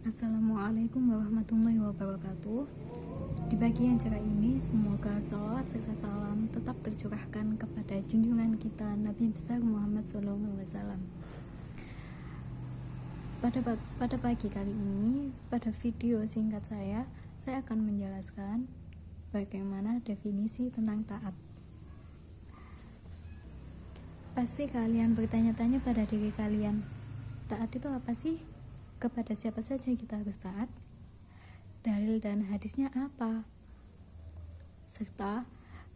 Assalamualaikum warahmatullahi wabarakatuh. Di pagi yang cerah ini, semoga salawat serta salam tetap tercurahkan kepada junjungan kita Nabi besar Muhammad SAW. Pada pagi kali ini, pada video singkat saya akan menjelaskan bagaimana definisi tentang taat. Pasti kalian bertanya-tanya pada diri kalian, taat itu apa sih? Kepada siapa saja kita harus taat? Dalil dan hadisnya apa? Serta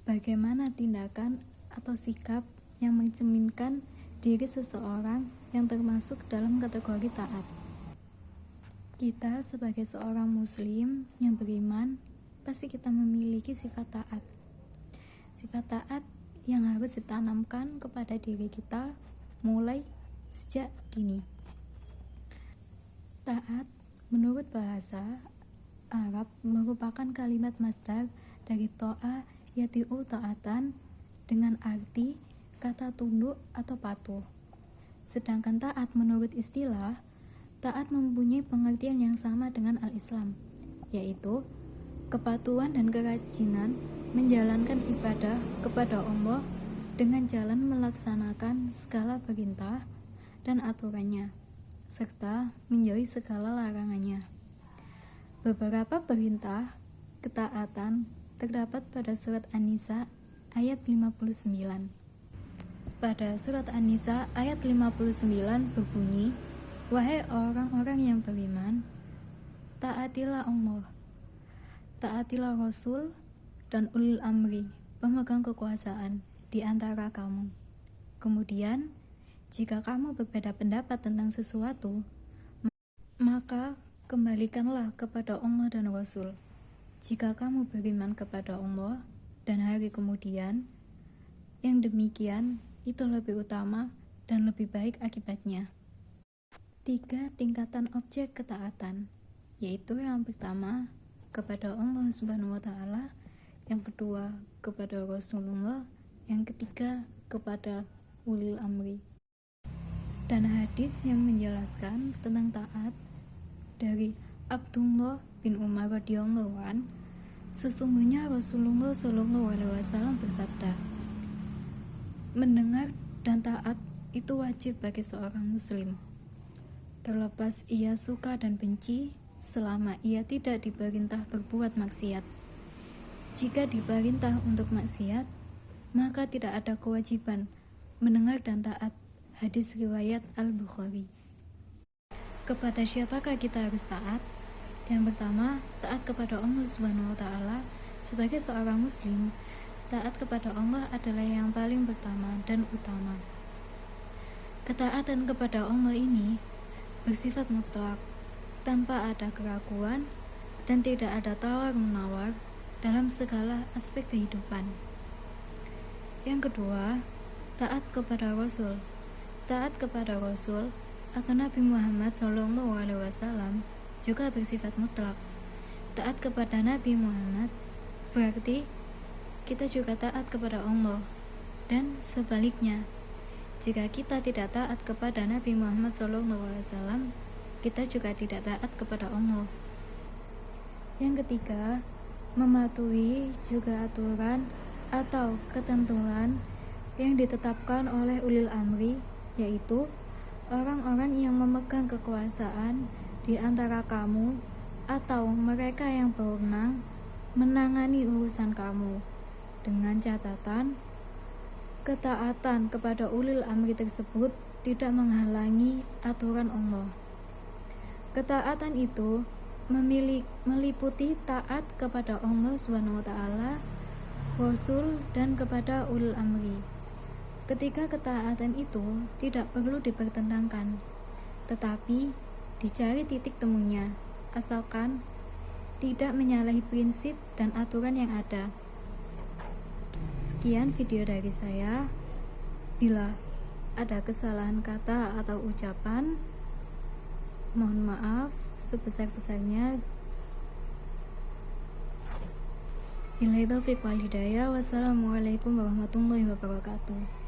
bagaimana tindakan atau sikap yang mencerminkan diri seseorang yang termasuk dalam kategori taat. Kita sebagai seorang muslim yang beriman, pasti kita memiliki sifat taat. Sifat taat yang harus ditanamkan kepada diri kita mulai sejak dini. Taat menurut bahasa Arab merupakan kalimat masdar dari to'a yati'u ta'atan dengan arti kata tunduk atau patuh. Sedangkan taat menurut istilah, taat mempunyai pengertian yang sama dengan al-Islam, yaitu kepatuhan dan kerajinan menjalankan ibadah kepada Allah dengan jalan melaksanakan segala perintah dan aturannya, serta menjauhi segala larangannya. Beberapa perintah ketaatan terdapat pada surat An-Nisa ayat 59. Pada surat An-Nisa ayat 59 berbunyi, "Wahai orang-orang yang beriman, taatilah Allah, taatilah Rasul dan ulil amri, pemegang kekuasaan di antara kamu. Kemudian, jika kamu berbeda pendapat tentang sesuatu, maka kembalikanlah kepada Allah dan Rasul. Jika kamu beriman kepada Allah dan hari kemudian, yang demikian itu lebih utama dan lebih baik akibatnya." 3 tingkatan objek ketaatan, yaitu yang pertama kepada Allah Subhanahu wa Ta'ala, yang kedua kepada Rasulullah, yang ketiga kepada ulil amri. Dan hadis yang menjelaskan tentang taat dari Abdullah bin Umar radhiyallahu an, sesungguhnya Rasulullah SAW bersabda, mendengar dan taat itu wajib bagi seorang muslim, terlepas ia suka dan benci, selama ia tidak diperintah berbuat maksiat. Jika diperintah untuk maksiat, maka tidak ada kewajiban mendengar dan taat. Hadis riwayat Al-Bukhari. Kepada siapakah kita harus taat? Yang pertama, taat kepada Allah Subhanahu wa Ta'ala. Sebagai seorang muslim, taat kepada Allah adalah yang paling pertama dan utama. Ketaatan kepada Allah ini bersifat mutlak, tanpa ada keraguan dan tidak ada tawar-menawar dalam segala aspek kehidupan. Yang kedua, taat kepada Rasul. Taat kepada Rasul atau Nabi Muhammad SAW juga bersifat mutlak. Taat kepada Nabi Muhammad berarti kita juga taat kepada Allah, dan sebaliknya, jika kita tidak taat kepada Nabi Muhammad SAW, kita juga tidak taat kepada Allah. Yang ketiga, mematuhi juga aturan atau ketentuan yang ditetapkan oleh ulil amri, yaitu orang-orang yang memegang kekuasaan di antara kamu atau mereka yang berwenang menangani urusan kamu, dengan catatan ketaatan kepada ulil amri tersebut tidak menghalangi aturan Allah. Ketaatan itu meliputi taat kepada Allah SWT, Rasul, dan kepada ulil amri. Ketika ketaatan itu tidak perlu dipertentangkan, tetapi dicari titik temunya, asalkan tidak menyalahi prinsip dan aturan yang ada. Sekian video dari saya. Bila ada kesalahan kata atau ucapan, mohon maaf sebesar-besarnya. Billahi taufiq wal hidayah. Wassalamualaikum warahmatullahi wabarakatuh.